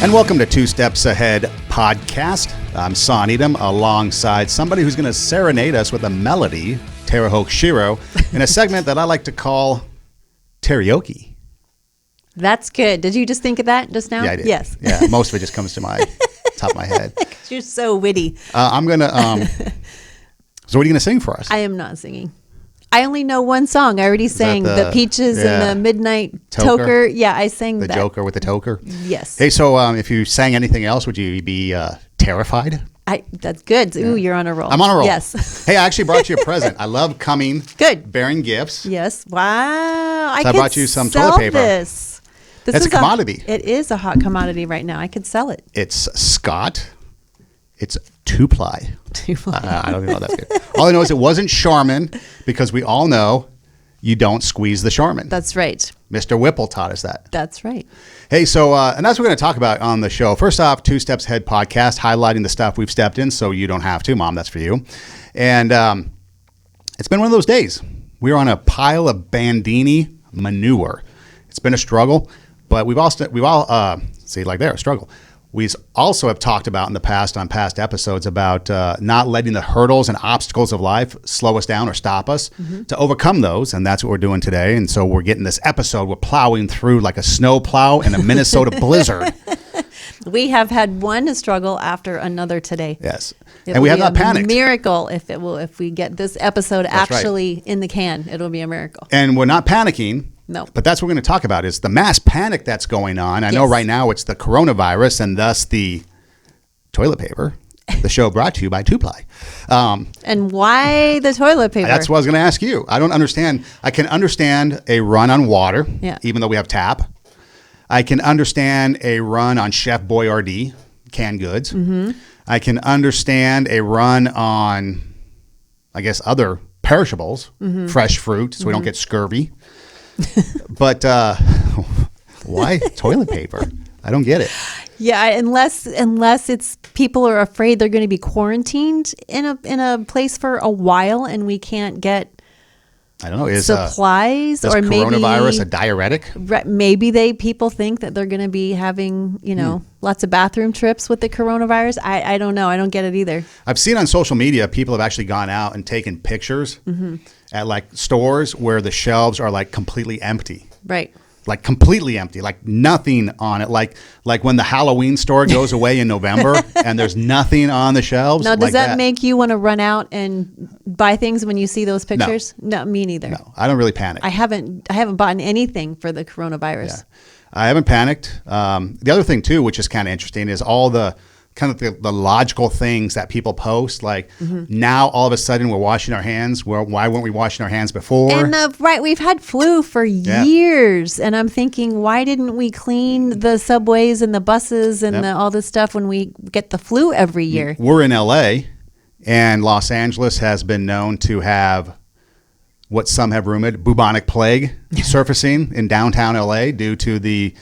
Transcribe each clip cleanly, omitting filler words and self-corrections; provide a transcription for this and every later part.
And welcome to Two Steps Ahead podcast. I'm Son Edom alongside somebody who's going to serenade us with a melody, Tara Hoke Shiro, in a segment that I like to call Karaoke. That's good. Did you just think of that just now? Yeah, I did. Yes. Yeah, most of it just comes to my top of my head. You're so witty. I'm going to... So what are you going to sing for us? I am not singing. I only know one song. I already sang the Peaches and the Midnight Toker. Yeah, I sang the that. Joker with the Toker? Yes. Hey, so if you sang anything else, would you be terrified? That's good. Ooh, you're on a roll. I'm on a roll. Yes. Hey, I actually brought you a present. I love coming. Good. Bearing gifts. Yes. Wow. So I brought you some toilet paper. This is a commodity. It is a hot commodity right now. I could sell it. It's Scott. It's two-ply. I don't even know that's good. All I know is it wasn't Charmin, because we all know you don't squeeze the Charmin. That's right. Mr. Whipple taught us that. That's right. Hey, so, and that's what we're going to talk about on the show. First off, Two Steps Ahead podcast, highlighting the stuff we've stepped in so you don't have to. Mom, that's for you. And it's been one of those days. We're on a pile of Bandini manure. It's been a struggle, but we've all see, like there, a struggle. We also have talked about in the past, on past episodes, about not letting the hurdles and obstacles of life slow us down or stop us, to overcome those. And that's what we're doing today. And so we're getting this episode. We're plowing through like a snow plow in a Minnesota blizzard. We have had one struggle after another today. Yes. And we have not panicked. Miracle if we get this episode in the can. It'll be a miracle. And we're not panicking. No. But that's what we're going to talk about is the mass panic that's going on. I know right now it's the coronavirus and thus the toilet paper. The show brought to you by Two-Ply. And why the toilet paper? That's what I was going to ask you. I don't understand. I can understand a run on water, even though we have tap. I can understand a run on Chef Boyardee, canned goods. I can understand a run on, I guess, other perishables, fresh fruit, so we don't get scurvy. But why toilet paper? I don't get it. Yeah, unless it's people are afraid they're going to be quarantined in a place for a while and we can't get supplies, or maybe coronavirus a diuretic. Maybe people think that they're going to be having lots of bathroom trips with the coronavirus. I don't know. I don't get it either. I've seen on social media people have actually gone out and taken pictures at like stores where the shelves are like completely empty. Right. Like completely empty, like nothing on it. Like when the Halloween store goes away in November and there's nothing on the shelves. Now, does that make you want to run out and buy things when you see those pictures? No, me neither. No, I don't really panic. I haven't bought anything for the coronavirus. Yeah. I haven't panicked. The other thing too, which is kind of interesting, is all the kind of the logical things that people post. Like now all of a sudden we're washing our hands. Well, why weren't we washing our hands before? And we've had flu for years. And I'm thinking, why didn't we clean the subways and the buses and all this stuff when we get the flu every year? We're in LA, and Los Angeles has been known to have what some have rumored bubonic plague surfacing in downtown LA due to the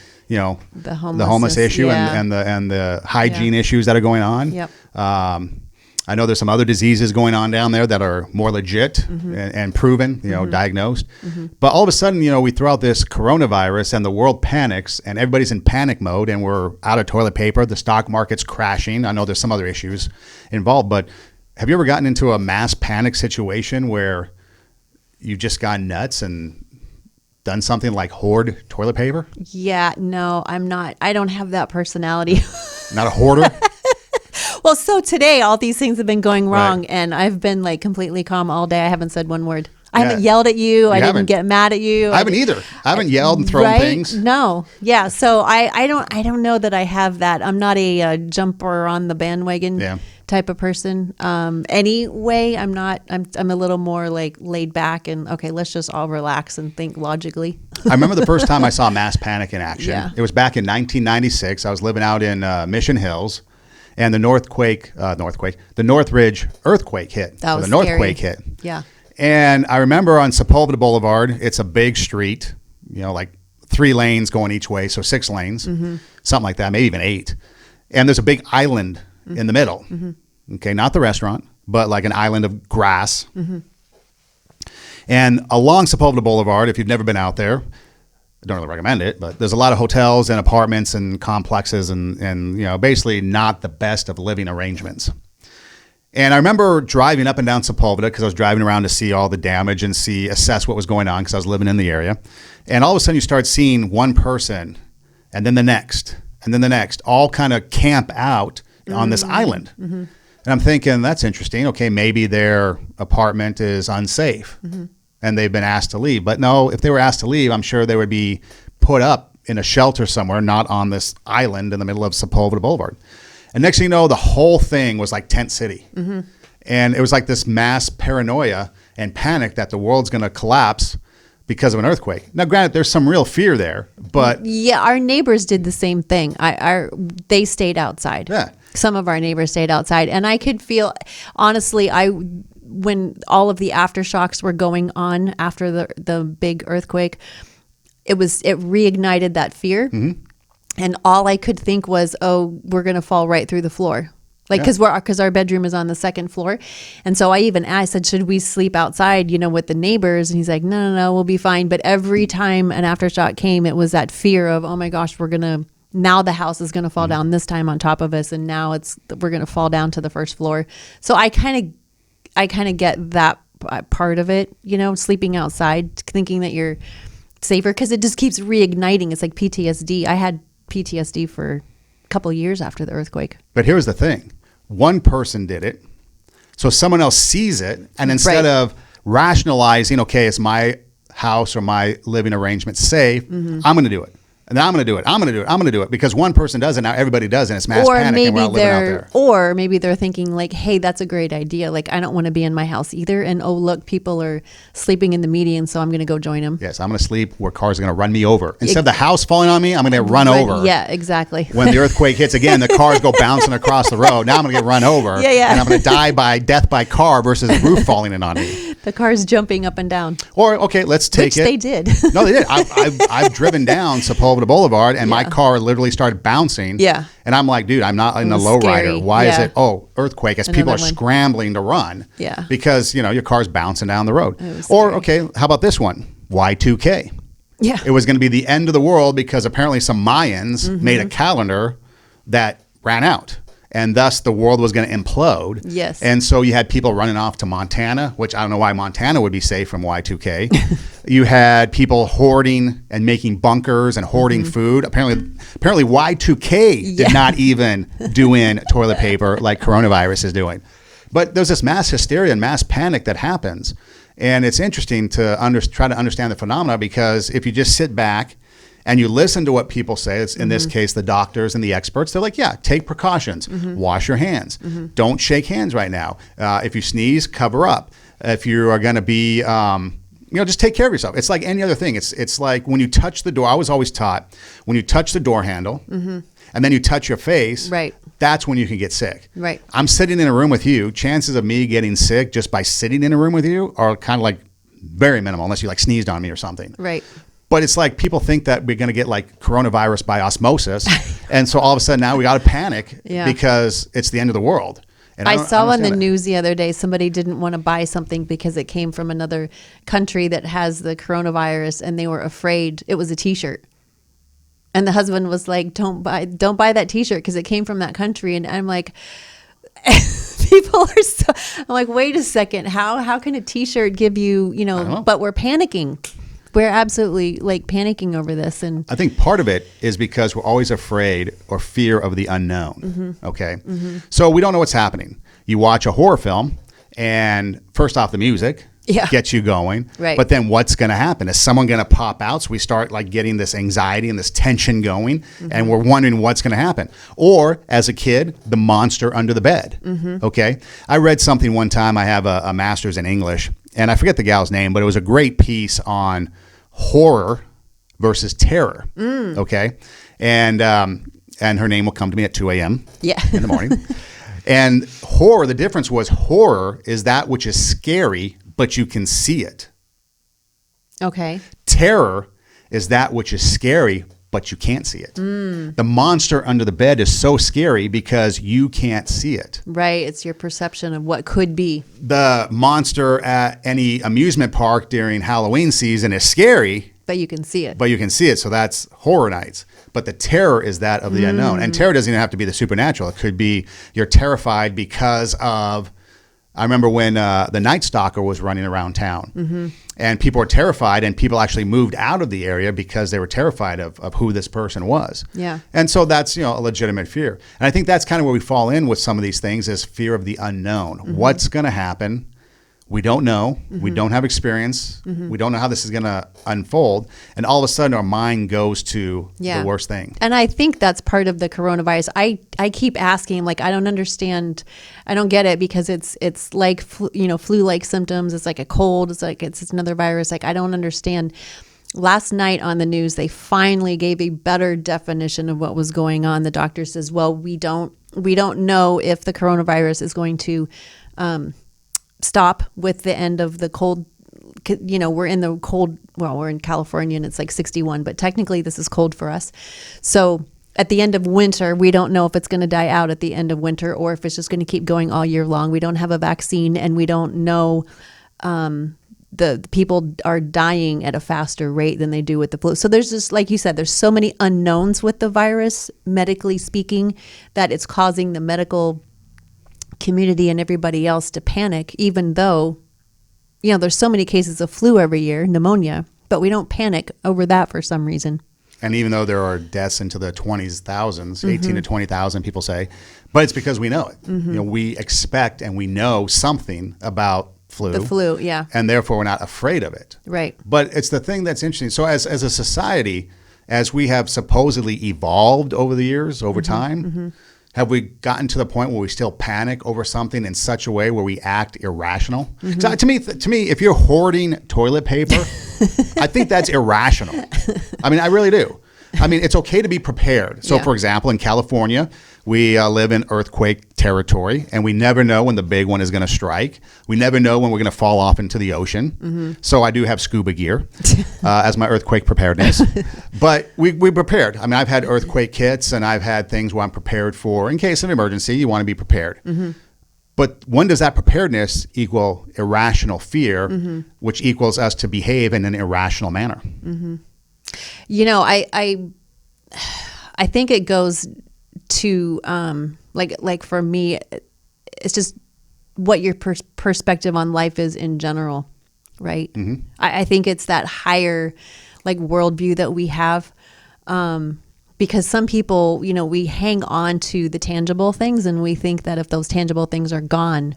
homeless issue and the hygiene issues that are going on. Yep. I know there's some other diseases going on down there that are more legit and proven, diagnosed. But all of a sudden, we throw out this coronavirus and the world panics and everybody's in panic mode and we're out of toilet paper. The stock market's crashing. I know there's some other issues involved, but have you ever gotten into a mass panic situation where you've just gone nuts and done something like hoard toilet paper? Yeah, no, I'm not. I don't have that personality. Not a hoarder? Well, so today all these things have been going wrong and I've been like completely calm all day. I haven't said one word. I haven't yelled at you. I didn't get mad at you. I haven't either. I haven't yelled and thrown things. No. Yeah. So I don't know that I have that. I'm not a jumper on the bandwagon type of person. Anyway, I'm not. I'm a little more like laid back and okay, let's just all relax and think logically. I remember the first time I saw mass panic in action. Yeah. It was back in 1996. I was living out in Mission Hills. And the Northridge earthquake hit. That was the Northquake hit. Yeah. And I remember on Sepulveda Boulevard, it's a big street, like 3 lanes going each way, so 6 lanes, something like that, maybe even 8. And there's a big island in the middle. Okay, not the restaurant, but like an island of grass. And along Sepulveda Boulevard, if you've never been out there, I don't really recommend it, but there's a lot of hotels and apartments and complexes and basically not the best of living arrangements. And I remember driving up and down Sepulveda because I was driving around to see all the damage and assess what was going on because I was living in the area. And all of a sudden you start seeing one person and then the next and then the next all kind of camp out on this island. And I'm thinking, that's interesting. Okay, maybe their apartment is unsafe and they've been asked to leave. But no, if they were asked to leave, I'm sure they would be put up in a shelter somewhere, not on this island in the middle of Sepulveda Boulevard. And next thing you know, the whole thing was like tent city. And it was like this mass paranoia and panic that the world's going to collapse because of an earthquake. Now, granted, there's some real fear there, but... Yeah, our neighbors did the same thing. They stayed outside. Yeah. Some of our neighbors stayed outside. And I could feel, honestly, when all of the aftershocks were going on after the big earthquake, it reignited that fear. And all I could think was, oh, we're going to fall right through the floor. Like, because our bedroom is on the second floor. And so I said, should we sleep outside, with the neighbors? And he's like, no, we'll be fine. But every time an aftershock came, it was that fear of, oh my gosh, now the house is going to fall down this time on top of us. And now we're going to fall down to the first floor. So I kind of get that part of it, sleeping outside, thinking that you're safer because it just keeps reigniting. It's like PTSD. I had PTSD for a couple of years after the earthquake. But here's the thing. One person did it. So someone else sees it. And instead of rationalizing, okay, it's my house or my living arrangement safe, I'm going to do it. And then I'm going to do it. I'm going to do it. I'm going to do it because one person does it. Now everybody does it. And it's mass panic and we're all living out there. Or maybe they're thinking like, hey, that's a great idea. Like, I don't want to be in my house either. And oh, look, people are sleeping in the median. So I'm going to go join them. Yes, I'm going to sleep where cars are going to run me over. Instead of the house falling on me, I'm going to get run over. Yeah, exactly. When the earthquake hits again, the cars go bouncing across the road. Now I'm going to get run over. Yeah. And I'm going to die by death by car versus the roof falling in on me. The car's jumping up and down. Or, okay, let's take Which they did. No, they did. I've driven down Sepulveda Boulevard and my car literally started bouncing. Yeah. And I'm like, dude, I'm not in a lowrider. Why is it? Oh, earthquake. As people are scrambling to run. Yeah. Because, your car's bouncing down the road. Or, okay, how about this one? Y2K. Yeah. It was going to be the end of the world because apparently some Mayans made a calendar that ran out. And thus the world was going to implode. Yes. And so you had people running off to Montana, which I don't know why Montana would be safe from Y2K. You had people hoarding and making bunkers and hoarding food. Apparently Y2K did not even do in toilet paper like coronavirus is doing. But there's this mass hysteria and mass panic that happens. And it's interesting to try to understand the phenomena because if you just sit back and you listen to what people say, it's in this case, the doctors and the experts, they're like, yeah, take precautions, wash your hands, don't shake hands right now. If you sneeze, cover up. If you are going to be, just take care of yourself. It's like any other thing. It's like when you touch the door, I was always taught when you touch the door handle and then you touch your face, that's when you can get sick. Right. I'm sitting in a room with you. Chances of me getting sick just by sitting in a room with you are kind of like very minimal unless you like sneezed on me or something. Right. But it's like people think that we're going to get like coronavirus by osmosis. And so all of a sudden now we got to panic because it's the end of the world. And I saw on the news the other day, somebody didn't want to buy something because it came from another country that has the coronavirus and they were afraid it was a t-shirt. And the husband was like, don't buy that t-shirt because it came from that country. And I'm like, people are so, I'm like, wait a second. How can a t-shirt give you, but we're panicking. We're absolutely like panicking over this. And I think part of it is because we're always afraid or fear of the unknown. Okay. So we don't know what's happening. You watch a horror film and first off the music gets you going. Right. But then what's going to happen? Is someone going to pop out? So we start like getting this anxiety and this tension going and we're wondering what's going to happen. Or as a kid, the monster under the bed. Okay. I read something one time. I have a master's in English. And I forget the gal's name, but it was a great piece on horror versus terror. Okay. And her name will come to me at 2 a.m. in the morning. And horror, the difference was horror is that which is scary, but you can see it. Okay. Terror is that which is scary, but you can't see it. The monster under the bed is so scary because you can't see it. Right. It's your perception of what could be. The monster at any amusement park during Halloween season is scary But you can see it. But you can see it. So that's horror nights. But the terror is that of the unknown. And terror doesn't even have to be the supernatural. It could be you're terrified because of, I remember when the Night Stalker was running around town and people were terrified, and people actually moved out of the area because they were terrified of who this person was. Yeah. And so that's, a legitimate fear. And I think that's kind of where we fall in with some of these things, is fear of the unknown. What's going to happen? We don't know. We don't have experience. We don't know how this is going to unfold. And all of a sudden, our mind goes to the worst thing. And I think that's part of the coronavirus. I keep asking, like, I don't understand. I don't get it, because it's like, flu-like symptoms. It's like a cold. It's like it's another virus. Like, I don't understand. Last night on the news, they finally gave a better definition of what was going on. The doctor says, well, we don't know if the coronavirus is going to stop with the end of the cold. We're in the cold, we're in California and it's like 61, but technically this is cold for us. So at the end of winter, we don't know if it's going to die out at the end of winter or if it's just going to keep going all year long. We don't have a vaccine, and we don't know, the people are dying at a faster rate than they do with the flu. So there's just, like you said, there's so many unknowns with the virus, medically speaking, that it's causing the medical community and everybody else to panic, even though, there's so many cases of flu every year, pneumonia, but we don't panic over that for some reason. And even though there are deaths into the 20,000s, 18 to 20,000, people say, but it's because we know it. We expect and we know something about flu. The flu, yeah. And therefore we're not afraid of it. Right. But it's the thing that's interesting. So as a society, as we have supposedly evolved over the years, over time, have we gotten to the point where we still panic over something in such a way where we act irrational? So to me, if you're hoarding toilet paper, I think that's irrational. I mean, I really do. I mean, it's okay to be prepared. So, for example, in California, we live in earthquake territory, and we never know when the big one is going to strike. We never know when we're going to fall off into the ocean. So I do have scuba gear as my earthquake preparedness. But we prepared. I mean, I've had earthquake kits, and I've had things where I'm prepared for, in case of emergency, you want to be prepared. But when does that preparedness equal irrational fear, which equals us to behave in an irrational manner? I think it goes to like for me, it's just what your perspective on life is in general, right? I think it's that higher like worldview that we have, because some people, we hang on to the tangible things, and we think that if those tangible things are gone,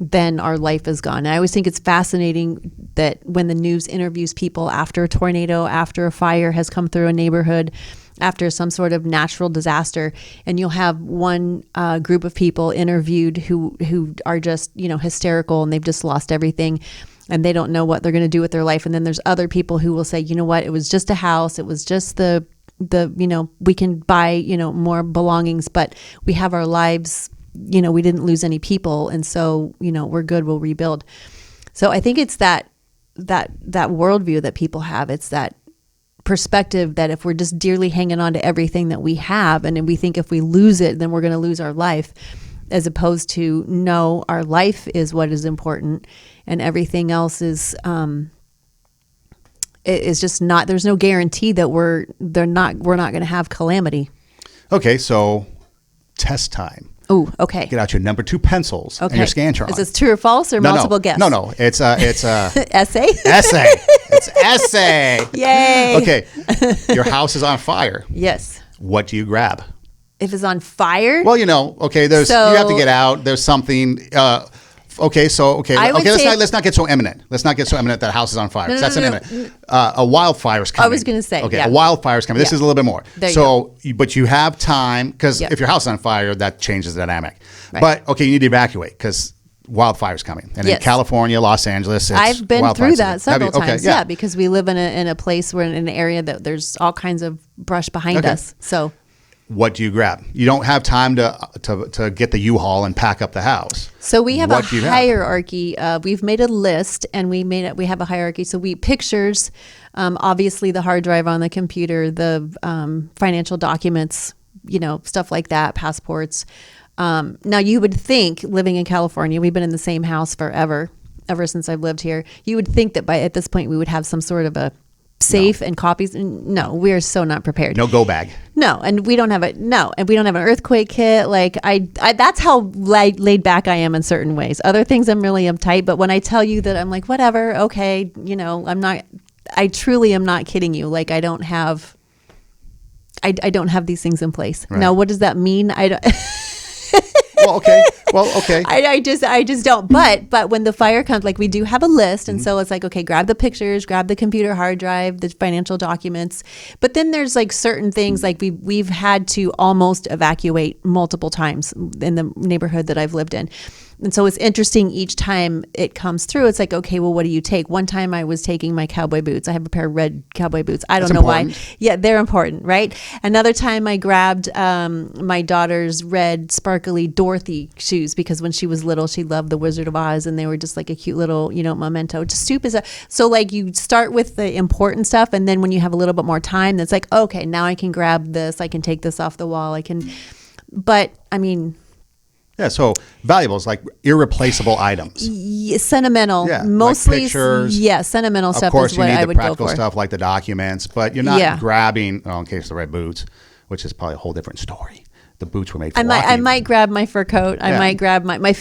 then our life is gone. And I always think it's fascinating that when the news interviews people after a tornado, after a fire has come through a neighborhood, after some sort of natural disaster, and you'll have one group of people interviewed who are just, hysterical, and they've just lost everything and they don't know what they're going to do with their life. And then there's other people who will say, you know what, it was just a house. It was just the we can buy, more belongings, but we have our lives, we didn't lose any people. And so, we're good. We'll rebuild. So I think it's that worldview that people have. It's that perspective that if we're just dearly hanging on to everything that we have, and we think if we lose it, then we're going to lose our life, as opposed to, no, our life is what is important, and everything else is just not, there's no guarantee that we're not going to have calamity. Okay. So test time. Oh, okay. Get out your number 2 pencils and your Scantron. Is this true or false or multiple guess? No. It's essay. Essay. It's essay. Yay. Okay. Your house is on fire. Yes. What do you grab? If it's on fire? Well, okay, you have to get out. There's something. Let's not get so imminent. Let's not get so imminent that house is on fire. That's imminent. A wildfire's coming. I was going to say. Okay, a wildfire's coming. This is a little bit more. But you have time, because if your house is on fire, that changes the dynamic. Right. But you need to evacuate because wildfire's coming. And in California, Los Angeles, I've been through that several times. Yeah, because we live in a place where in an area that there's all kinds of brush behind us. So. What do you grab? You don't have time to get the U-Haul and pack up the house. So we have a hierarchy. We've made a list, and we have a hierarchy. So pictures, obviously the hard drive on the computer, the financial documents, stuff like that, passports. Now you would think, living in California, we've been in the same house ever since I've lived here. You would think that at this point we would have some sort of a safe and copies. No, we're so not prepared. No go bag. No, and we don't have an earthquake kit. Like I that's how laid back I am in certain ways. Other things I'm really uptight, but when I tell you that I'm like, whatever, okay, I truly am not kidding you. Like I don't have these things in place. Right. Now, what does that mean? I don't. Well, okay. I just don't. But when the fire comes, like we do have a list, and so it's like, okay, grab the pictures, grab the computer hard drive, the financial documents. But then there's like certain things, like we've had to almost evacuate multiple times in the neighborhood that I've lived in. And so it's interesting each time it comes through. It's like, okay, well, what do you take? One time I was taking my cowboy boots. I have a pair of red cowboy boots. I don't know why. Yeah, they're important, right? Another time I grabbed my daughter's red sparkly Dorothy shoes because when she was little, she loved the Wizard of Oz, and they were just like a cute little, memento. Just stupid. So like you start with the important stuff, and then when you have a little bit more time, that's like, okay, now I can grab this. I can take this off the wall. But I mean. Yeah, so valuables, like irreplaceable items. Sentimental. Yeah, mostly, like pictures. Yeah, sentimental stuff is what I would go for. Of course, you need the practical stuff like the documents, but you're not grabbing, in case the red boots, which is probably a whole different story. The boots were made for walking. I might grab my fur coat. I might grab my my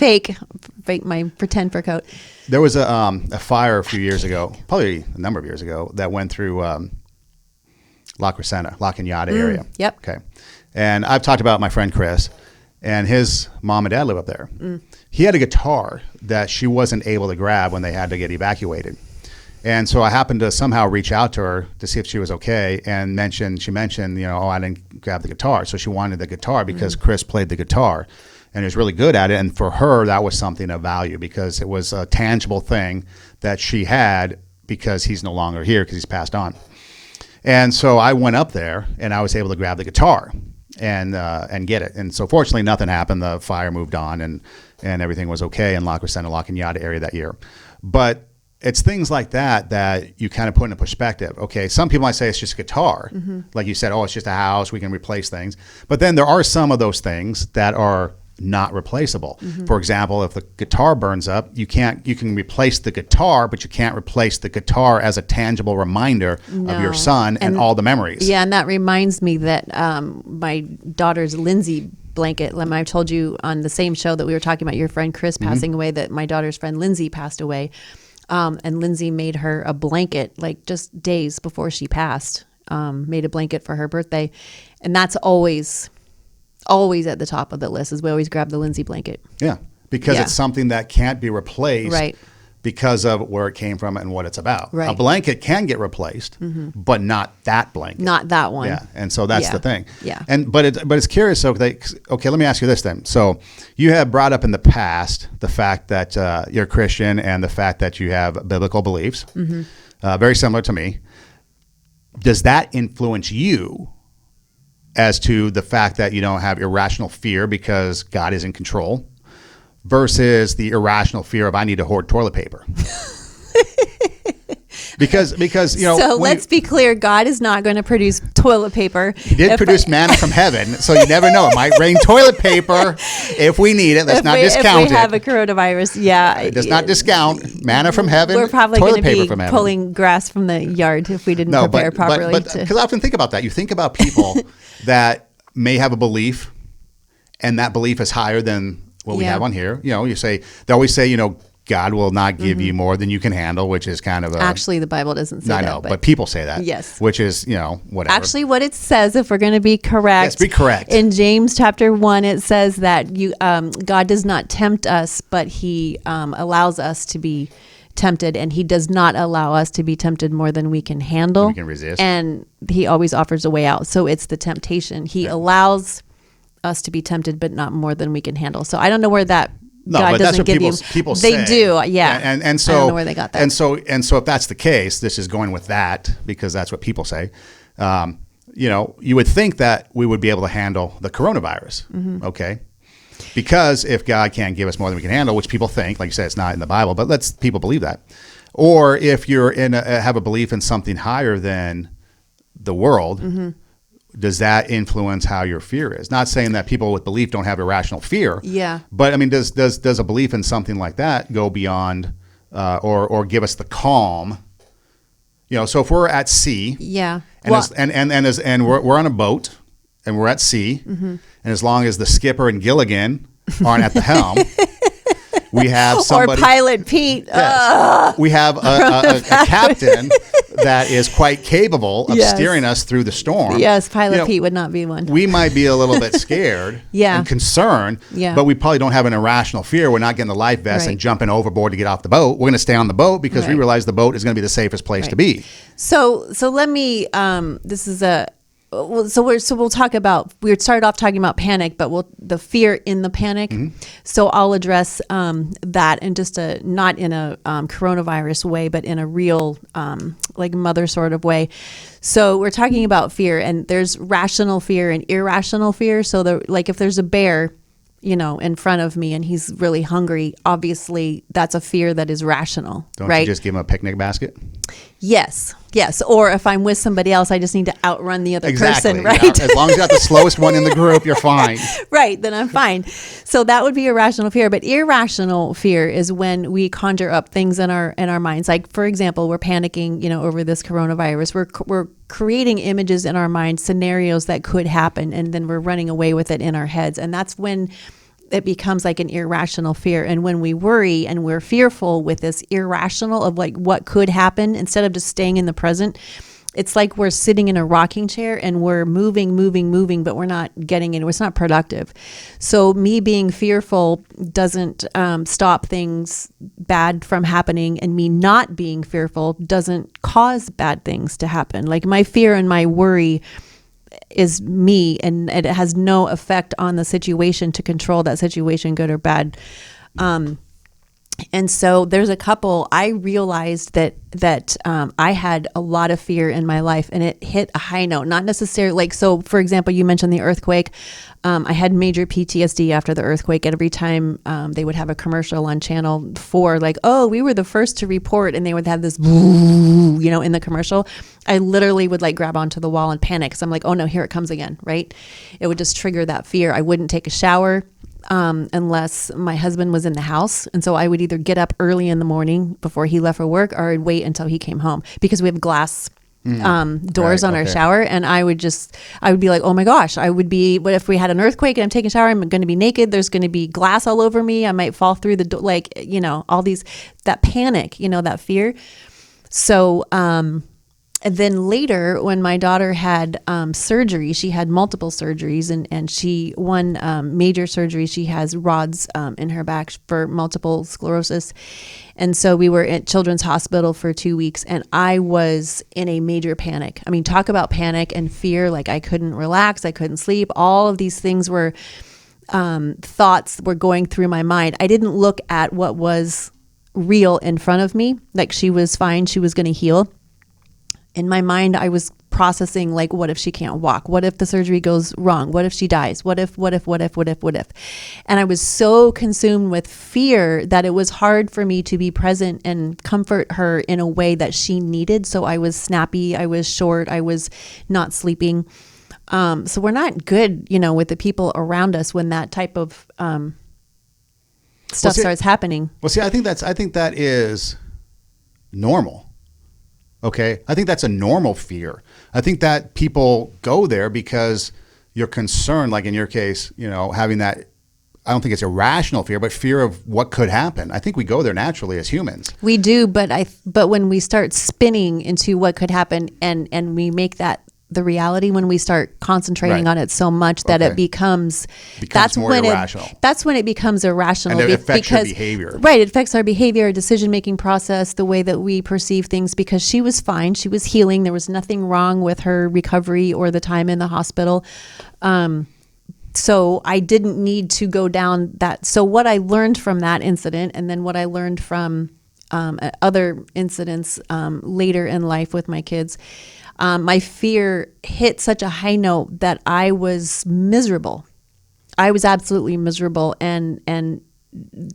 pretend fur coat. There was a fire a few years ago, probably a number of years ago, that went through La Cañada area. Yep. Okay. And I've talked about my friend Chris. And his mom and dad live up there. He had a guitar that she wasn't able to grab when they had to get evacuated. And so I happened to somehow reach out to her to see if she was okay, and she mentioned, I didn't grab the guitar. So she wanted the guitar because Chris played the guitar and he was really good at it. And for her, that was something of value because it was a tangible thing that she had because he's no longer here because he's passed on. And so I went up there and I was able to grab the guitar and get it. And so fortunately nothing happened. The fire moved on and everything was okay in La Cañada area that year. But it's things like that you kind of put into perspective. Okay, some people might say it's just a guitar. Like you said, it's just a house, we can replace things. But then there are some of those things that are not replaceable. For example, if the guitar burns up, you can replace the guitar, but you can't replace the guitar as a tangible reminder of your son and all the memories. Yeah, and that reminds me that my daughter's Lindsay blanket, I told you on the same show that we were talking about your friend Chris passing away, that my daughter's friend Lindsay passed away. And Lindsay made her a blanket like just days before she passed, made a blanket for her birthday. And that's always at the top of the list, is we always grab the Lindsay blanket. Yeah, because it's something that can't be replaced because of where it came from and what it's about. Right. A blanket can get replaced, but not that blanket. Not that one. Yeah, and so that's the thing. Yeah. But it's curious. So okay, let me ask you this then. So you have brought up in the past the fact that you're Christian and the fact that you have biblical beliefs, very similar to me. Does that influence you as to the fact that you don't have irrational fear because God is in control versus the irrational fear of I need to hoard toilet paper? Because So let's be clear, God is not going to produce toilet paper. He did produce manna from heaven, so you never know. It might rain toilet paper if we need it. Let's not discount it. If we have a coronavirus, It does not discount manna from heaven. We're probably going to be from pulling grass from the yard if we didn't prepare properly. Because I often think about that. You think about people that may have a belief, and that belief is higher than what we have on here. They always say, God will not give you more than you can handle, which is kind of actually, the Bible doesn't say that. I know, but people say that. Yes. Which is, whatever. Actually, what it says, if we're going to be correct. Yes, be correct. In James chapter 1, it says that God does not tempt us, but he allows us to be tempted, and he does not allow us to be tempted more than we can handle. We can resist. And he always offers a way out. So it's the temptation. He allows us to be tempted, but not more than we can handle. So I don't know where that God doesn't give you. People say. They do, yeah. And so I don't know where they got that. And so if that's the case, this is going with that because that's what people say. You would think that we would be able to handle the coronavirus, okay? Because if God can't give us more than we can handle, which people think, like you said, it's not in the Bible, but people believe that. Or if you're have a belief in something higher than the world. Does that influence how your fear is? Not saying that people with belief don't have irrational fear. Yeah. But I mean, does a belief in something like that go beyond or give us the calm So if we're at sea, Yeah. and we're on a boat and we're at sea, and as long as the skipper and Gilligan aren't at the helm, we have somebody. Or Pilot Pete. Yes, we have a captain that is quite capable of steering us through the storm. Yes, Pilot Pete would not be one. We might be a little bit scared and concerned, but we probably don't have an irrational fear. We're not getting the life vest and jumping overboard to get off the boat. We're going to stay on the boat because we realize the boat is going to be the safest place to be. So let me. This is a. So we'll talk about. We started off talking about panic, but the fear in the panic. So I'll address that in just not in a coronavirus way, but in a real like mother sort of way. So we're talking about fear, and there's rational fear and irrational fear. So if there's a bear, in front of me and he's really hungry, obviously that's a fear that is rational. Don't you just give him a picnic basket? Yes. Or if I'm with somebody else, I just need to outrun the other person, right? Yeah. As long as you got the slowest one in the group, you're fine. Right, then I'm fine. So that would be irrational fear. But irrational fear is when we conjure up things in our minds. Like, for example, we're panicking, over this coronavirus. We're creating images in our mind, scenarios that could happen, and then we're running away with it in our heads. And that's when it becomes like an irrational fear. And when we worry and we're fearful with this irrational of like what could happen, instead of just staying in the present, it's like we're sitting in a rocking chair and we're moving, but we're not getting anywhere. It's not productive. So me being fearful doesn't stop things bad from happening, and me not being fearful doesn't cause bad things to happen. Like my fear and my worry is me, and it has no effect on the situation to control that situation, good or bad. And so there's a couple, I realized that I had a lot of fear in my life, and it hit a high note, not necessarily so for example, you mentioned the earthquake. I had major PTSD after the earthquake. Every time they would have a commercial on Channel 4, like, oh, we were the first to report, and they would have this, in the commercial. I literally would grab onto the wall and panic because I'm like, oh no, here it comes again, right? It would just trigger that fear. I wouldn't take a shower unless my husband was in the house. And so I would either get up early in the morning before he left for work, or I'd wait until he came home, because we have glass doors on our shower. And I would be like, oh my gosh, what if we had an earthquake and I'm taking a shower? I'm going to be naked. There's going to be glass all over me. I might fall through the door, all these, that panic, that fear. So, and then later, when my daughter had surgery, she had multiple surgeries, and one major surgery, she has rods in her back for multiple sclerosis. And so we were at Children's Hospital for 2 weeks, and I was in a major panic. I mean, talk about panic and fear. Like, I couldn't relax, I couldn't sleep. All of these things were thoughts were going through my mind. I didn't look at what was real in front of me. Like, she was fine, she was going to heal. In my mind, I was processing, like, what if she can't walk? What if the surgery goes wrong? What if she dies? What if? And I was so consumed with fear that it was hard for me to be present and comfort her in a way that she needed. So I was snappy, I was short, I was not sleeping. So we're not good, with the people around us when that type of stuff starts happening. Well, see, I think that is normal. Okay. I think that's a normal fear. I think that people go there because you're concerned, like in your case, having that, I don't think it's irrational fear, but fear of what could happen. I think we go there naturally as humans. We do, but when we start spinning into what could happen, and we make that the reality, when we start concentrating on it so much that it becomes more irrational. That's when it becomes irrational. And it affects your behavior. Right. It affects our behavior, our decision-making process, the way that we perceive things, because she was fine. She was healing. There was nothing wrong with her recovery or the time in the hospital. So I didn't need to go down that. So what I learned from that incident, and then what I learned from other incidents later in life with my kids, my fear hit such a high note that I was miserable. I was absolutely miserable and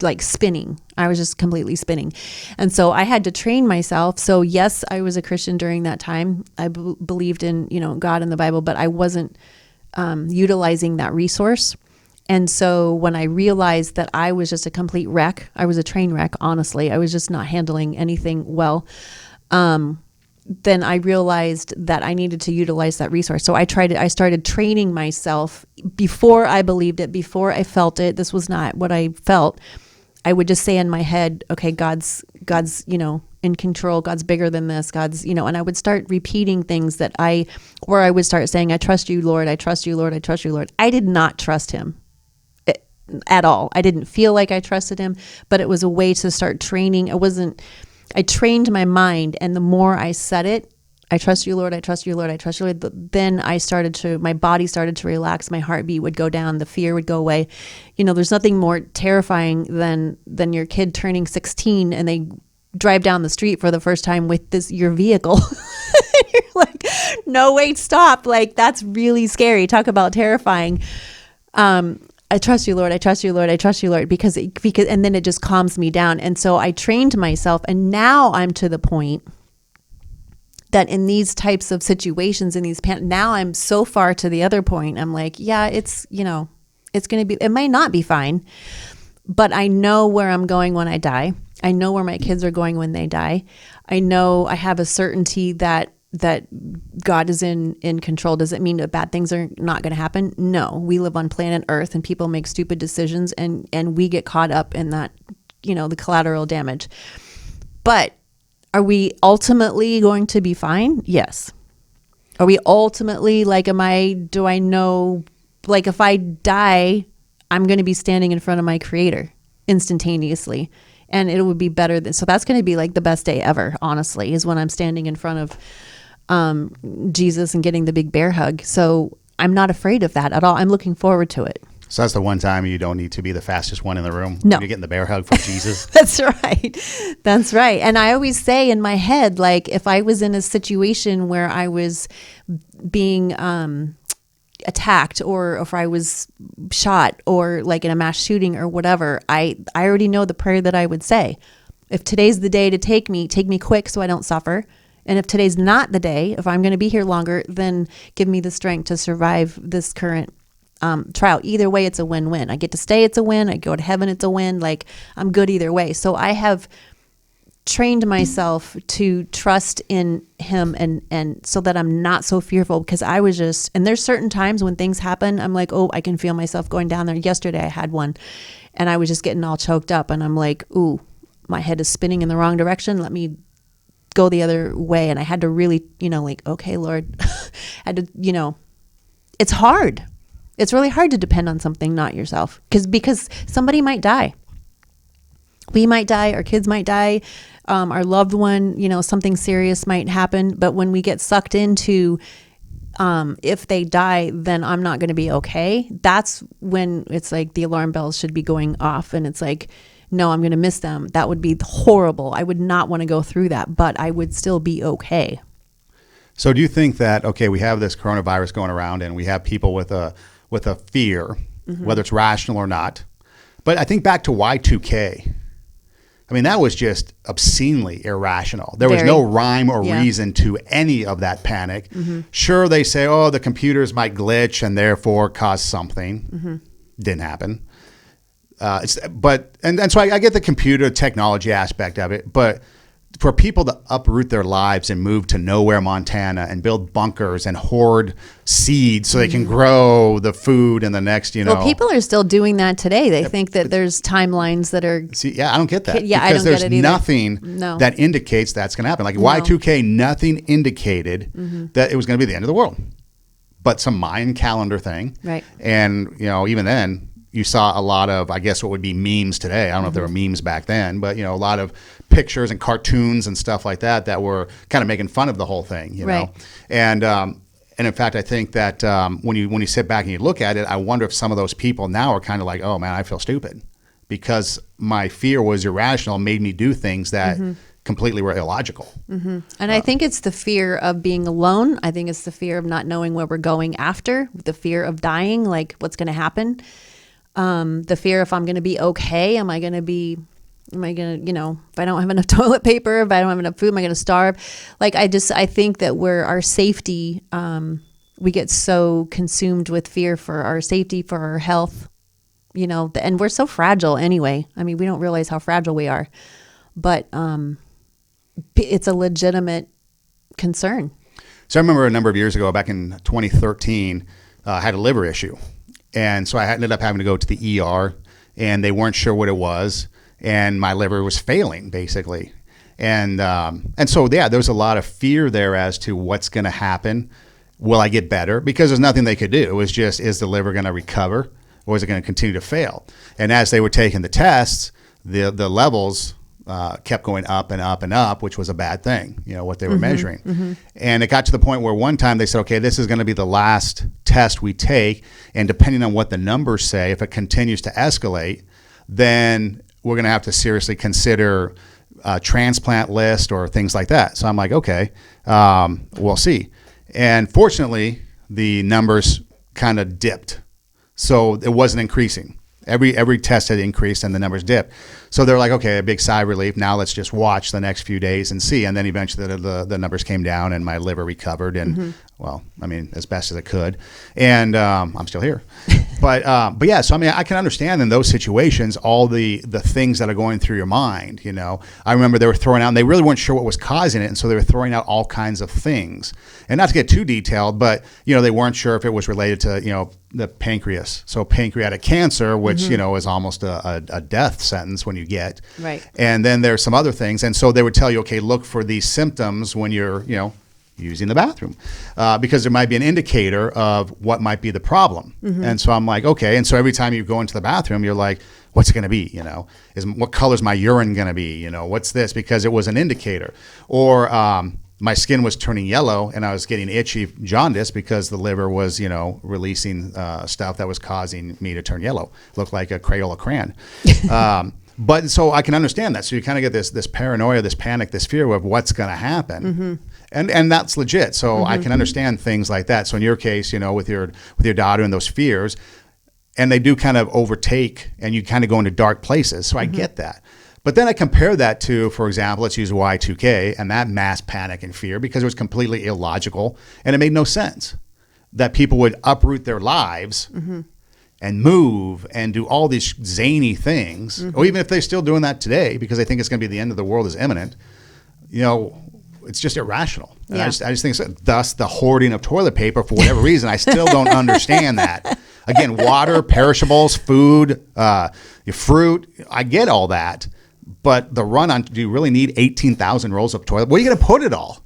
like spinning. I was just completely spinning. And so I had to train myself. So yes, I was a Christian during that time. I believed in, God and the Bible, but I wasn't utilizing that resource. And so when I realized that I was just a complete wreck, I was a train wreck, honestly. I was just not handling anything well. then I realized that I needed to utilize that resource. So I started training myself before I believed it, before I felt it. This was not what I felt. I would just say in my head, okay, God's, in control. God's bigger than this. God's, and I would start repeating things where I would start saying, I trust you, Lord. I trust you, Lord. I trust you, Lord. I did not trust him at all. I didn't feel like I trusted him, but it was a way to start training. I trained my mind, and the more I said it, I trust you, Lord, I trust you, Lord, I trust you, Lord, then my body started to relax, my heartbeat would go down, the fear would go away. There's nothing more terrifying than your kid turning 16 and they drive down the street for the first time with your vehicle. You're like, no, wait, stop. Like, that's really scary. Talk about terrifying. I trust you, Lord. I trust you, Lord. I trust you, Lord, because, and then it just calms me down. And so I trained myself, and now I'm to the point that in these types of situations, now I'm so far to the other point. I'm like, yeah, it's going to be, it might not be fine, but I know where I'm going when I die. I know where my kids are going when they die. I know I have a certainty that God is in control. Does it mean that bad things are not going to happen? No, we live on planet Earth and people make stupid decisions and we get caught up in that, the collateral damage. But are we ultimately going to be fine? Yes. Are we ultimately do I know, if I die, I'm going to be standing in front of my Creator instantaneously. And it would be better so that's going to be the best day ever, honestly, is when I'm standing in front of Jesus and getting the big bear hug. So I'm not afraid of that at all. I'm looking forward to it. So that's the one time you don't need to be the fastest one in the room. No. You're getting the bear hug from Jesus. That's right. That's right. And I always say in my head, if I was in a situation where I was being attacked, or if I was shot, or in a mass shooting or whatever, I already know the prayer that I would say. If today's the day to take me quick so I don't suffer. And if today's not the day, if I'm going to be here longer, then give me the strength to survive this current trial. Either way, it's a win-win. I get to stay, it's a win. I go to heaven, it's a win. I'm good either way. So I have trained myself to trust in him and so that I'm not so fearful, because I was and there's certain times when things happen, I'm like, oh, I can feel myself going down there. Yesterday I had one and I was just getting all choked up and I'm like, ooh, my head is spinning in the wrong direction. Let me go the other way. And I had to really, okay, Lord, it's hard. It's really hard to depend on something, not yourself, because somebody might die. We might die, our kids might die, our loved one, something serious might happen. But when we get sucked into, if they die, then I'm not going to be okay. That's when it's the alarm bells should be going off. And it's no, I'm going to miss them. That would be horrible. I would not want to go through that, but I would still be okay. So do you think that, okay, we have this coronavirus going around and we have people with a fear, mm-hmm. whether it's rational or not. But I think back to Y2K. I mean, that was just obscenely irrational. There was no rhyme or reason to any of that panic. Mm-hmm. Sure, they say, oh, the computers might glitch and therefore cause something. Mm-hmm. Didn't happen. And so I get the computer technology aspect of it, but for people to uproot their lives and move to nowhere, Montana, and build bunkers and hoard seeds so they can grow the food in the next, Well, people are still doing that today. They think that there's timelines that are... See, yeah, I don't get that. Yeah, I don't get it either. Because there's nothing that indicates that's going to happen. Y2K, nothing indicated that it was going to be the end of the world. But some Mayan calendar thing. Right. And, even then... You saw a lot of, I guess, what would be memes today. I don't know if there were memes back then, but, a lot of pictures and cartoons and stuff like that were kind of making fun of the whole thing, know. And in fact, I think that when you sit back and you look at it, I wonder if some of those people now are kind of like, oh, man, I feel stupid because my fear was irrational, made me do things that completely were illogical. Mm-hmm. And I think it's the fear of being alone. I think it's the fear of not knowing where we're going after, the fear of dying, what's going to happen. The fear if I'm going to be okay, if I don't have enough toilet paper, if I don't have enough food, am I going to starve? I think that our safety, we get so consumed with fear for our safety, for our health, and we're so fragile anyway. I mean, we don't realize how fragile we are, but, it's a legitimate concern. So I remember a number of years ago, back in 2013, I had a liver issue. And so I ended up having to go to the ER, and they weren't sure what it was. And my liver was failing, basically. And so, yeah, there was a lot of fear there as to what's going to happen. Will I get better? Because there's nothing they could do. It was just, is the liver going to recover, or is it going to continue to fail? And as they were taking the tests, the levels kept going up and up and up, which was a bad thing, what they were measuring. And it got to the point where one time they said, okay, this is going to be the last test we take. And depending on what the numbers say, if it continues to escalate, then we're going to have to seriously consider a transplant list or things like that. So I'm like, okay, we'll see. And fortunately, the numbers kind of dipped. So it wasn't increasing. Every test had increased and the numbers dipped. So they're like, okay, a big sigh of relief. Now let's just watch the next few days and see. And then eventually the numbers came down and my liver recovered. And well, I mean, as best as it could. And I'm still here. But yeah, so I mean, I can understand in those situations all the things that are going through your mind. I remember they were throwing out, and they really weren't sure what was causing it, and so they were throwing out all kinds of things. And not to get too detailed, but they weren't sure if it was related to the pancreas. So pancreatic cancer, which is almost a death sentence when you get. Right. And then there's some other things, and so they would tell you, okay, look for these symptoms when you're using the bathroom, because there might be an indicator of what might be the problem. And so I'm like, okay. And so every time you go into the bathroom, you're like, what's it going to be? What color's my urine going to be? What's this? Because it was an indicator. Or my skin was turning yellow and I was getting itchy jaundice because the liver was, releasing stuff that was causing me to turn yellow. Looked like a Crayola crayon. But so I can understand that. So you kind of get this paranoia, this panic, this fear of what's going to happen. And that's legit. So I can understand things like that. So in your case, with your daughter and those fears, and they do kind of overtake and you kind of go into dark places. So I get that. But then I compare that to, for example, let's use Y2K and that mass panic and fear, because it was completely illogical and it made no sense that people would uproot their lives and move and do all these zany things, or even if they're still doing that today because they think it's going to be the end of the world is imminent, it's just irrational. And I just think so. Thus the hoarding of toilet paper for whatever reason. I still don't understand that. Again, water, perishables, food, your fruit, I get all that. But the run on, do you really need 18,000 rolls of toilet? Where are you going to put it all?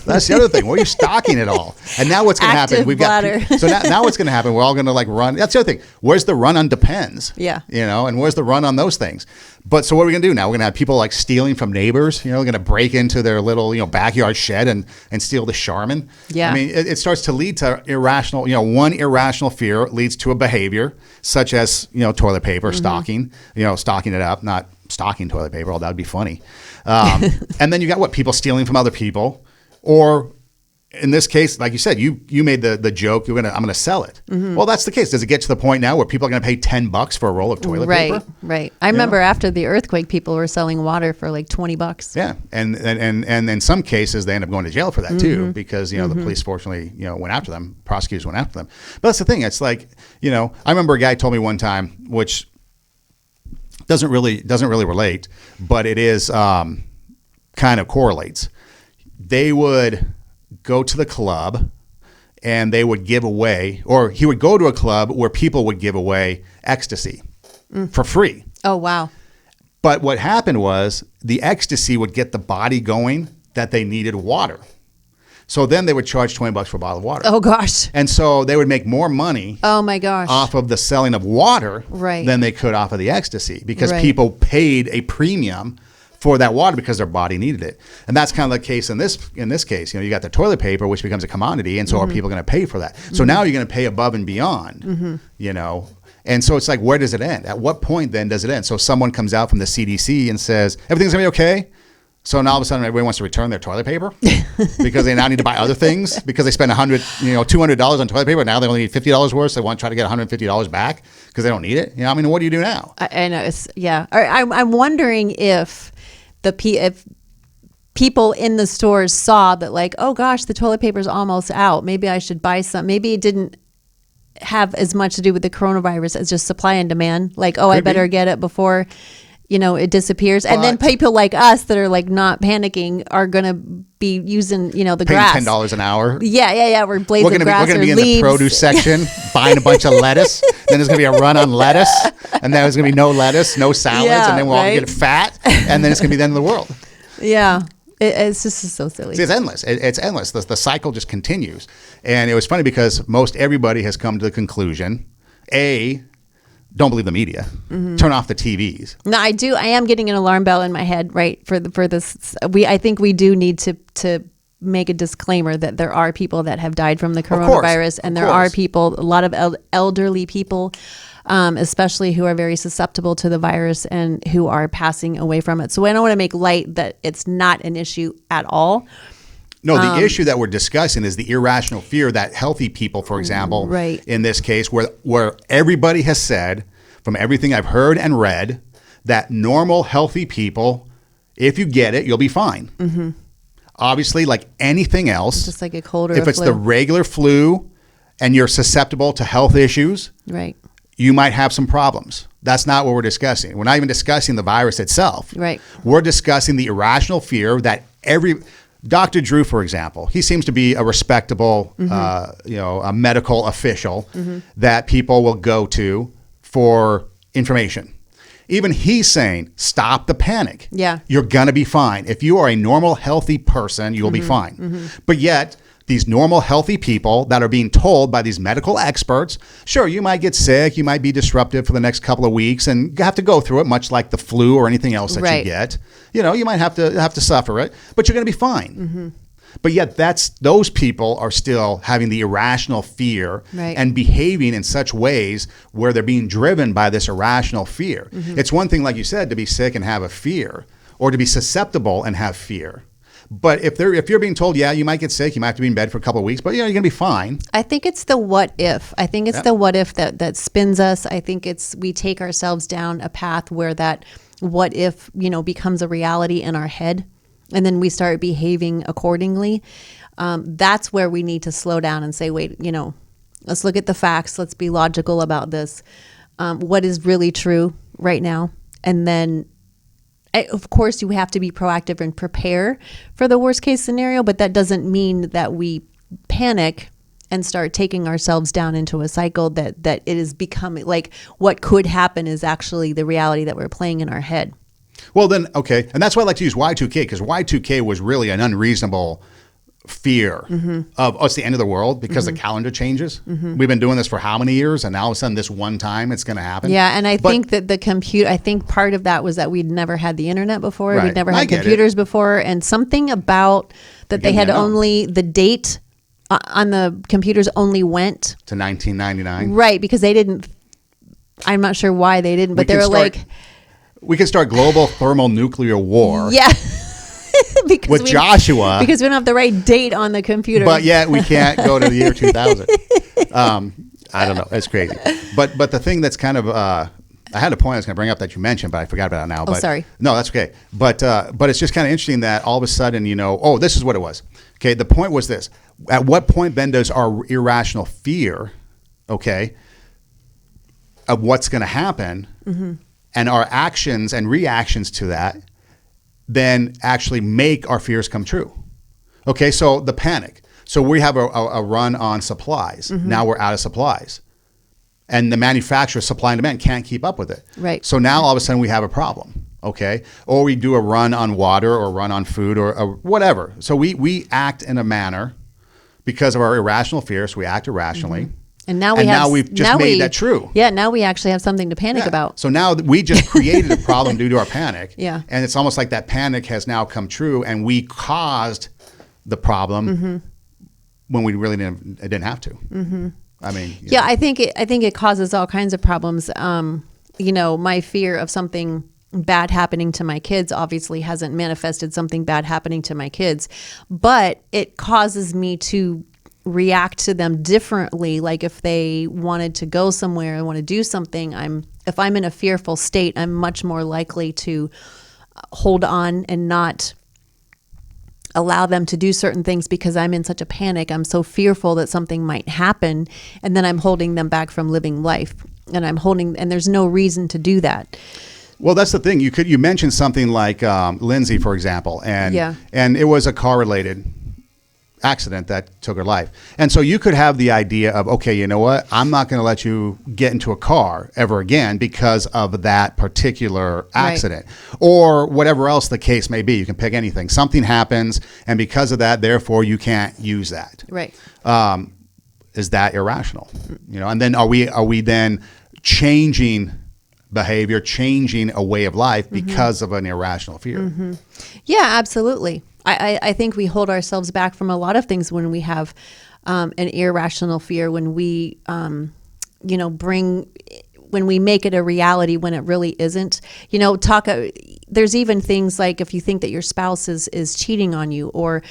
That's the other thing. Where are you stocking it all? And now what's going to happen? We've got so now what's going to happen? We're all going to run. That's the other thing. Where's the run on Depends? Yeah. And where's the run on those things? But so what are we going to do now? We're going to have people stealing from neighbors. We're going to break into their little backyard shed and steal the Charmin. Yeah. I mean, it starts to lead to irrational. One irrational fear leads to a behavior such as toilet paper stocking. Stocking it up, not stocking toilet paper. Oh, that would be funny. And then you got people stealing from other people, or in this case, like you said, you made the joke. I'm gonna sell it. Well, that's the case. Does it get to the point now where people are gonna pay $10 for a roll of toilet paper? Right. I remember after the earthquake, people were selling water for like $20. Yeah, and in some cases they end up going to jail for that too, because the police fortunately went after them. Prosecutors went after them. But that's the thing. It's like I remember a guy told me one time, which doesn't really relate, but it is kind of correlates. They would go to the club and they would give away, or he would go to a club where people would give away ecstasy for free. Oh, wow. But what happened was the ecstasy would get the body going that they needed water. So then they would charge $20 for a bottle of water. Oh, gosh. And so they would make more money oh my gosh, off of the selling of water than they could off of the ecstasy, because people paid a premium for that water because their body needed it. And that's kind of the case in this case. You got the toilet paper, which becomes a commodity, and so are people going to pay for that? So now you're going to pay above and beyond, And so it's like, where does it end? At what point then does it end? So someone comes out from the CDC and says, everything's going to be okay. So now all of a sudden everybody wants to return their toilet paper because they now need to buy other things because they spend $200 on toilet paper. Now they only need $50 worth. So they want to try to get $150 back because they don't need it. What do you do now? I know. I'm wondering if if people in the stores saw that, oh gosh, the toilet paper's almost out. Maybe I should buy some. Maybe it didn't have as much to do with the coronavirus as just supply and demand. I better get it before it disappears. And then people like us that are like not panicking are going to be using, the grass. Paying $10 an hour. Yeah. We're blazing grass. We're going to be in the produce section buying a bunch of lettuce. Then there's going to be a run on lettuce. And then there's going to be no lettuce, no salads. And then we'll all get fat. And then it's going to be the end of the world. Yeah. It's just so silly. See, it's endless. It's endless. The cycle just continues. And it was funny because most everybody has come to the conclusion, don't believe the media. Turn off the TVs. No, I do. I am getting an alarm bell in my head, right? For this, I think we do need to make a disclaimer that there are people that have died from the coronavirus, and there are people, a lot of elderly people, especially who are very susceptible to the virus and who are passing away from it. So I don't want to make light that it's not an issue at all. No, the issue that we're discussing is the irrational fear that healthy people, for example, in this case, where everybody has said, from everything I've heard and read, that normal, healthy people, if you get it, you'll be fine. Obviously, like anything else, just like a cold or if it's flu. the regular flu and you're susceptible to health issues, you might have some problems. That's not what we're discussing. We're not even discussing the virus itself. We're discussing the irrational fear that Dr. Drew, for example, he seems to be a respectable, a medical official that people will go to for information. Even he's saying, stop the panic. You're going to be fine. If you are a normal, healthy person, you'll be fine. But yet, these normal, healthy people that are being told by these medical experts, sure, you might get sick, you might be disruptive for the next couple of weeks, and you have to go through it, much like the flu or anything else that you get. You might have to suffer it, but you're going to be fine. But yet, those people are still having the irrational fear and behaving in such ways where they're being driven by this irrational fear. It's one thing, like you said, to be sick and have a fear, or to be susceptible and have fear. But if you're being told, you might get sick, you might have to be in bed for a couple of weeks, but you're going to be fine. I think it's the what if. I think it's the what if that spins us. I think we take ourselves down a path where that what if, becomes a reality in our head, and then we start behaving accordingly. That's where we need to slow down and say, wait, let's look at the facts. Let's be logical about this. What is really true right now? And then of course, you have to be proactive and prepare for the worst case scenario, but that doesn't mean that we panic and start taking ourselves down into a cycle that it is becoming like what could happen is actually the reality that we're playing in our head. Well, then, okay. And that's why I like to use Y2K, because Y2K was really an unreasonable fear of it's the end of the world because the calendar changes. We've been doing this for how many years, and now all of a sudden this one time it's going to happen. And I think that I think part of that was that we'd never had the internet before. We'd never had computers before, and something about that they had only the date on the computers only went to 1999. Right, because they didn't, I'm not sure why they didn't, but they were like, we could start global thermonuclear war. With Joshua. Because we don't have the right date on the computer. But yet we can't go to the year 2000. I don't know. It's crazy. But the thing that's kind of, I had a point I was going to bring up that you mentioned, but I forgot about it now. Sorry. No, that's okay. But it's just kind of interesting that all of a sudden, this is what it was. Okay, the point was this. At what point then does our irrational fear, of what's going to happen, and our actions and reactions to that then actually make our fears come true? Okay, so the panic. So we have a run on supplies. Now we're out of supplies. And the manufacturer, supply and demand, can't keep up with it. Right. So now all of a sudden we have a problem. Okay, or we do a run on water or run on food or whatever. So we act in a manner because of our irrational fears. We act irrationally. And now we've just made that true. Yeah, now we actually have something to panic about. So now we just created a problem due to our panic. Yeah. And it's almost like that panic has now come true, and we caused the problem when we really didn't have to. I mean, I think it causes all kinds of problems. My fear of something bad happening to my kids obviously hasn't manifested something bad happening to my kids, but it causes me to react to them differently. Like if they wanted to go somewhere and want to do something, if I'm in a fearful state, I'm much more likely to hold on and not allow them to do certain things because I'm in such a panic. I'm so fearful that something might happen, and then I'm holding them back from living life, and there's no reason to do that. Well, that's the thing. You mentioned something like Lindsay, for example, Yeah. and it was a car-related accident that took her life. And so you could have the idea of, okay, you know what? I'm not going to let you get into a car ever again because of that particular accident, or whatever else the case may be. You can pick anything. Something happens, and because of that, therefore, you can't use that. Right. Is that irrational? You know, and then are we then changing behavior, changing a way of life because of an irrational fear? Yeah, absolutely. I think we hold ourselves back from a lot of things when we have an irrational fear, when we, when we make it a reality when it really isn't. You know, there's even things like if you think that your spouse is cheating on you, or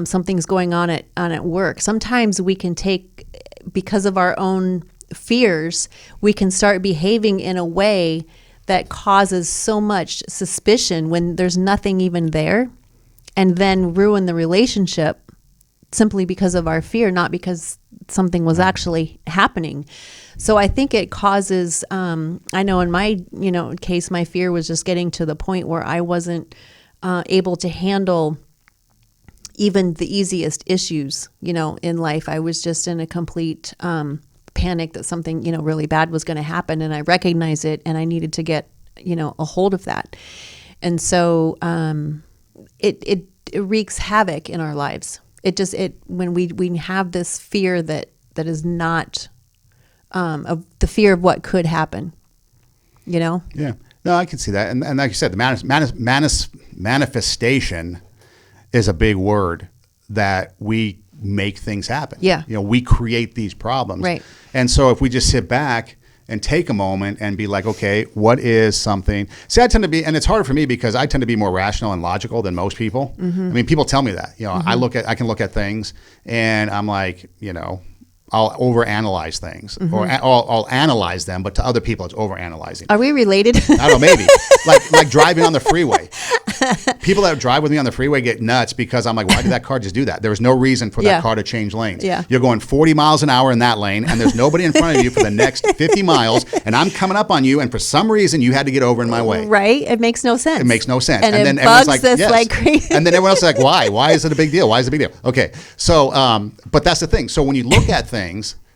something's going on at work. Sometimes we can take, because of our own fears, we can start behaving in a way that causes so much suspicion when there's nothing even there, and then ruin the relationship simply because of our fear, not because something was actually happening. So I think it causes, I know in my, case, my fear was just getting to the point where I wasn't able to handle even the easiest issues, in life. I was just in a complete panic that something, really bad was going to happen, and I recognized it, and I needed to get, a hold of that. And so it wreaks havoc in our lives. When we have this fear that is not of the fear of what could happen, Yeah. No, I can see that. And like you said, the manifestation is a big word that we make things happen. Yeah. We create these problems. Right. And so if we just sit back and take a moment and be like, okay, what is something? See, I tend to be, and it's harder for me because I tend to be more rational and logical than most people. I mean, people tell me that, I can look at things and I'm like, I'll overanalyze things, or I'll analyze them, but to other people, it's overanalyzing. Are we related? I don't know, maybe. like driving on the freeway. People that drive with me on the freeway get nuts because I'm like, why did that car just do that? There was no reason for that car to change lanes. Yeah. You're going 40 miles an hour in that lane, and there's nobody in front of you for the next 50 miles, and I'm coming up on you, and for some reason, you had to get over in my way. Right? It makes no sense. It makes no sense. And then it everyone's bugs like, this yes. like crazy. And then everyone else is like, why? Why is it a big deal? Why is it a big deal? Okay. So, but that's the thing. So when you look at things,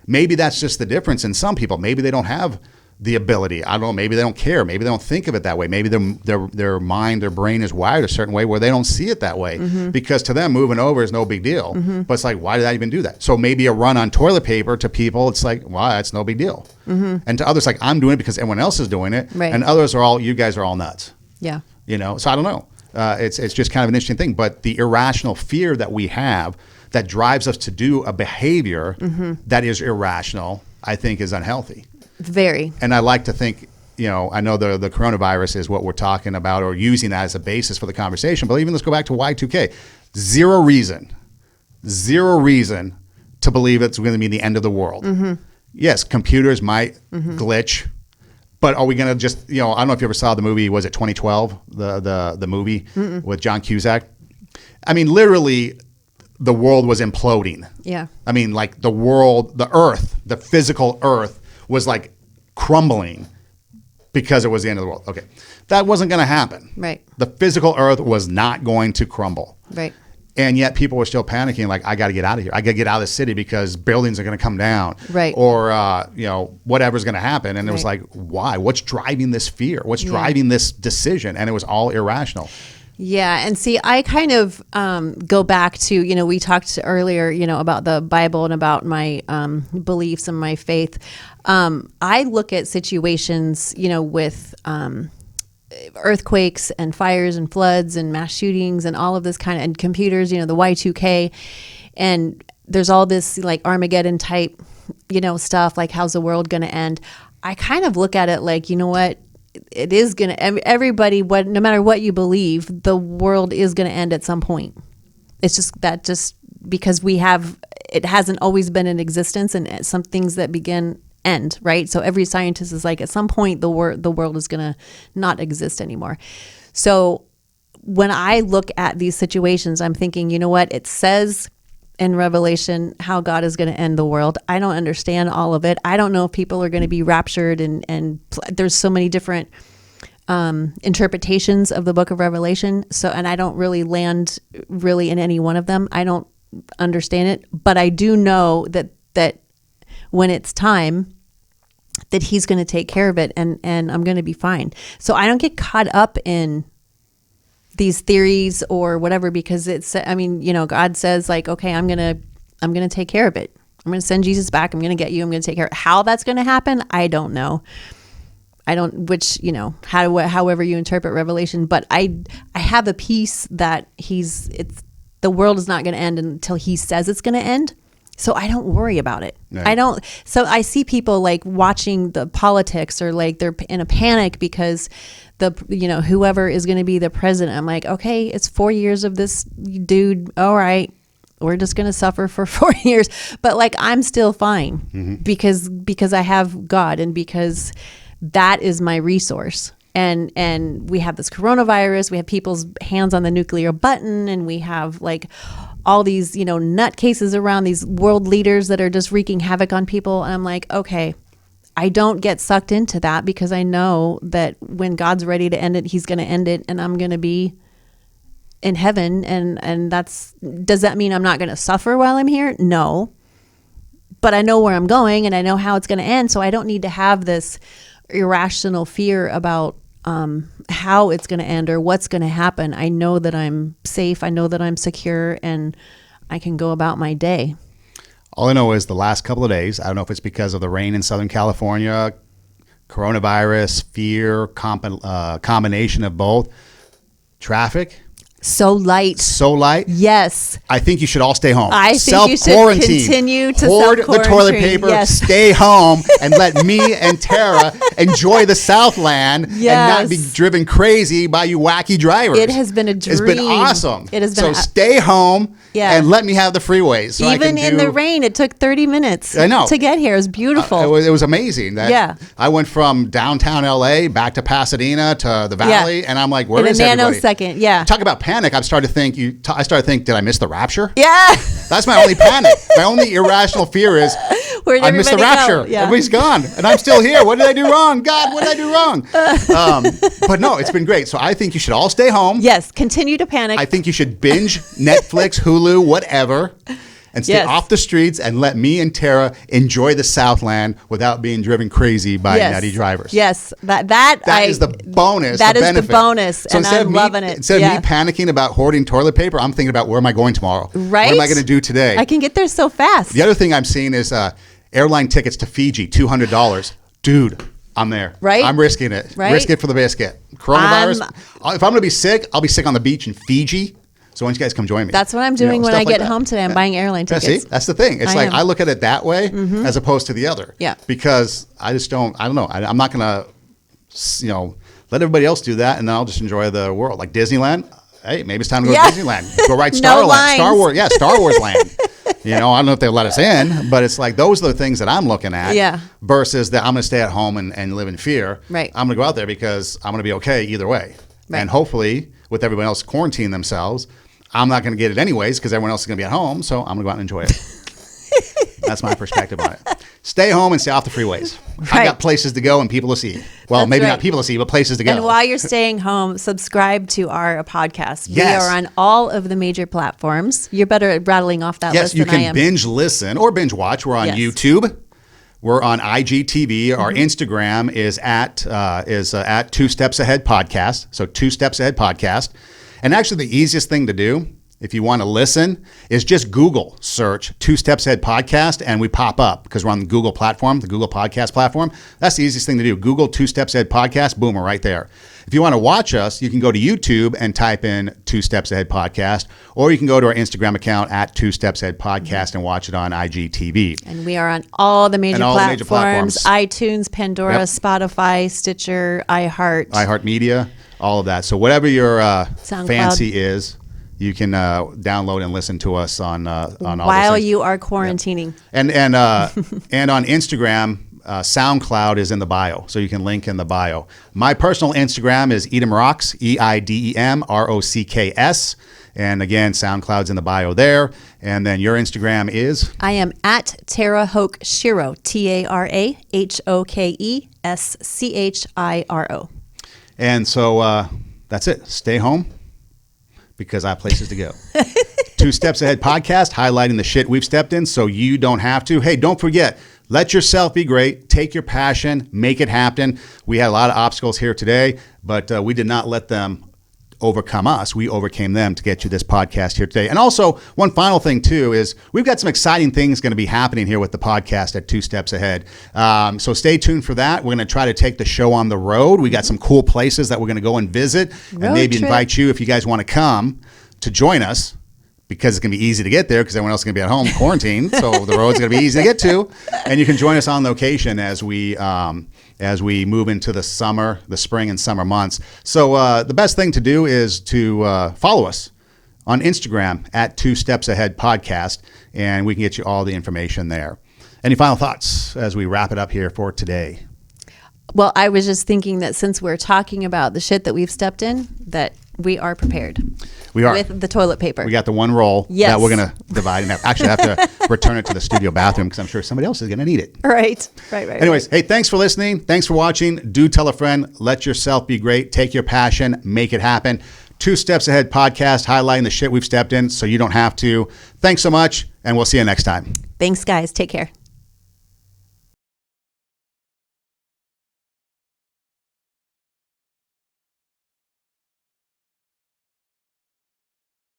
maybe that's just the difference in some people. Maybe they don't have the ability. I don't know. Maybe they don't care. Maybe they don't think of it that way. Maybe their mind, their brain is wired a certain way where they don't see it that way, because to them moving over is no big deal. But it's like, why did I even do that? So maybe a run on toilet paper to people, it's like, well, that's no big deal. And to others, like, I'm doing it because everyone else is doing it. Right. And others you guys are all nuts. Yeah. So I don't know. It's just kind of an interesting thing. But the irrational fear that we have that drives us to do a behavior that is irrational, I think is unhealthy. Very. And I like to think, I know the coronavirus is what we're talking about or using that as a basis for the conversation. But even let's go back to Y2K. Zero reason to believe it's going to be the end of the world. Yes, computers might glitch. But are we going to just, I don't know if you ever saw the movie, was it 2012, the movie with John Cusack? I mean, literally, the world was imploding. Yeah. I mean, like the earth, the physical earth was like crumbling because it was the end of the world. Okay. That wasn't going to happen. Right. The physical earth was not going to crumble. Right. And yet people were still panicking, like, I got to get out of here. I got to get out of the city because buildings are going to come down. Right. Or, whatever's going to happen. And it was like, why? What's driving this fear? What's driving this decision? And it was all irrational. Yeah. And see, I kind of go back to, we talked earlier, about the Bible and about my beliefs and my faith. I look at situations, with earthquakes and fires and floods and mass shootings and all of this kind of, and computers, the Y2K. And there's all this like Armageddon type, stuff, like how's the world going to end? I kind of look at it like, you know what? It is going to, everybody, no matter what you believe, the world is going to end at some point. It's just because it hasn't always been in existence, and some things that begin end, right? So every scientist is like, at some point, the world is going to not exist anymore. So when I look at these situations, I'm thinking, you know what? It says in Revelation how God is going to end the world. I don't understand all of it. I don't know if people are going to be raptured, and there's so many different interpretations of the book of Revelation. So, and I don't really land really in any one of them. I don't understand it, but I do know that when it's time, that he's going to take care of it, and I'm going to be fine. So I don't get caught up in these theories or whatever, because God says, like, okay, I'm going to take care of it. I'm going to send Jesus back. I'm going to get you. I'm going to take care of it. How that's going to happen, I don't know. However you interpret Revelation, but I have a peace that the world is not going to end until he says it's going to end. So I don't worry about it. Right. So I see people like watching the politics, or like they're in a panic because whoever is going to be the president. I'm like, okay, it's 4 years of this dude. All right. We're just going to suffer for 4 years, but like, I'm still fine because I have God, and because that is my resource. And we have this coronavirus, we have people's hands on the nuclear button, and we have like all these, nutcases around, these world leaders that are just wreaking havoc on people. And I'm like, okay, I don't get sucked into that, because I know that when God's ready to end it, he's going to end it, and I'm going to be in heaven. And does that mean I'm not going to suffer while I'm here? No, but I know where I'm going, and I know how it's going to end. So I don't need to have this irrational fear about how it's going to end or what's going to happen. I know that I'm safe. I know that I'm secure, and I can go about my day. All I know is the last couple of days, I don't know if it's because of the rain in Southern California, coronavirus, fear, combination of both, traffic. So light. Yes. I think you should all stay home. I think you should continue to hoard the toilet paper. Yes. Stay home and let me and Tara enjoy the Southland and not be driven crazy by you wacky drivers. It has been a dream. It's been awesome. It has been. So stay home and let me have the freeways. So even in the rain, it took 30 minutes to get here. It was beautiful. It was amazing. I went from downtown LA back to Pasadena to the Valley, and I'm like, where is everybody? In a nanosecond, yeah. Talk about panic. I started to think, did I miss the rapture? Yeah. That's my only panic. My only irrational fear is I missed the rapture. Yeah. Everybody's gone, and I'm still here. What did I do wrong? God, what did I do wrong? But no, it's been great. So I think you should all stay home. Yes, continue to panic. I think you should binge Netflix, Hulu, whatever, and stay off the streets, and let me and Tara enjoy the Southland without being driven crazy by nutty drivers. Yes, that is the bonus. That is the bonus, so and I'm loving it. Instead of me panicking about hoarding toilet paper, I'm thinking about, where am I going tomorrow? Right. What am I going to do today? I can get there so fast. The other thing I'm seeing is airline tickets to Fiji, $200. Dude, I'm there. Right. I'm risking it. Right. Risk it for the biscuit. Coronavirus. If I'm going to be sick, I'll be sick on the beach in Fiji. So why don't you guys come join me? That's what I'm doing when I get home today. I'm buying airline tickets. See, that's the thing. It's I look at it that way as opposed to the other. Yeah. Because I don't know. I'm not going to, let everybody else do that, and then I'll just enjoy the world. Like Disneyland. Hey, maybe it's time to go to Disneyland. Go ride Star Wars. Yeah, Star Wars land. I don't know if they'll let us in, but it's like those are the things that I'm looking at. Yeah. Versus that I'm going to stay at home and live in fear. Right. I'm going to go out there because I'm going to be okay either way. Right. And hopefully, with everyone else quarantining themselves, I'm not going to get it anyways because everyone else is going to be at home. So I'm going to go out and enjoy it. That's my perspective on it. Stay home and stay off the freeways. Right. I got places to go and people to see. Well, that's maybe not people to see, but places to go. And while you're staying home, subscribe to our podcast. Yes. We are on all of the major platforms. You're better at rattling off that list than I am. Yes, you can binge listen or binge watch. We're on YouTube. We're on IGTV. Our Instagram is at 2 Steps Ahead Podcast. So 2 Steps Ahead Podcast. And actually, the easiest thing to do, if you want to listen, is just Google search 2 Steps Ahead Podcast, and we pop up because we're on the Google platform, the Google Podcast platform. That's the easiest thing to do. Google 2 Steps Ahead Podcast, boom, we're right there. If you want to watch us, you can go to YouTube and type in 2 Steps Ahead Podcast, or you can go to our Instagram account at 2 Steps Ahead Podcast and watch it on IGTV. And we are on all the major platforms, iTunes, Pandora, Spotify, Stitcher, iHeartMedia, all of that. So whatever your fancy is, you can download and listen to us on all while those you are quarantining. And and on Instagram, SoundCloud is in the bio, so you can link in the bio. My personal Instagram is Edem Rocks, EIDEM ROCKS, and again, SoundCloud's in the bio there. And then your Instagram is? I am at Tara Hoke Shiro, TARAHOKESCHIRO. And so that's it. Stay home because I have places to go. Two Steps Ahead podcast, highlighting the shit we've stepped in so you don't have to. Hey, don't forget, let yourself be great. Take your passion, make it happen. We had a lot of obstacles here today, but we did not let them overcome us. We overcame them to get you this podcast here today. And also, one final thing too is we've got some exciting things going to be happening here with the podcast at Two Steps Ahead. So stay tuned for that. We're going to try to take the show on the road. We got some cool places that we're going to go and visit and maybe invite you if you guys want to come to join us, because it's going to be easy to get there because everyone else is going to be at home quarantined. So the road's going to be easy to get to. And you can join us on location as we move into the spring and summer months. So the best thing to do is to follow us on Instagram at Two Steps Ahead Podcast, and we can get you all the information there. Any final thoughts as we wrap it up here for today? Well, I was just thinking that since we're talking about the shit that we've stepped in, that we are prepared. We are. With the toilet paper. We got the one roll that we're going to divide in half. Actually, I have to return it to the studio bathroom because I'm sure somebody else is going to need it. Right. Anyways, hey, thanks for listening. Thanks for watching. Do tell a friend. Let yourself be great. Take your passion. Make it happen. Two Steps Ahead podcast, highlighting the shit we've stepped in so you don't have to. Thanks so much, and we'll see you next time. Thanks, guys. Take care.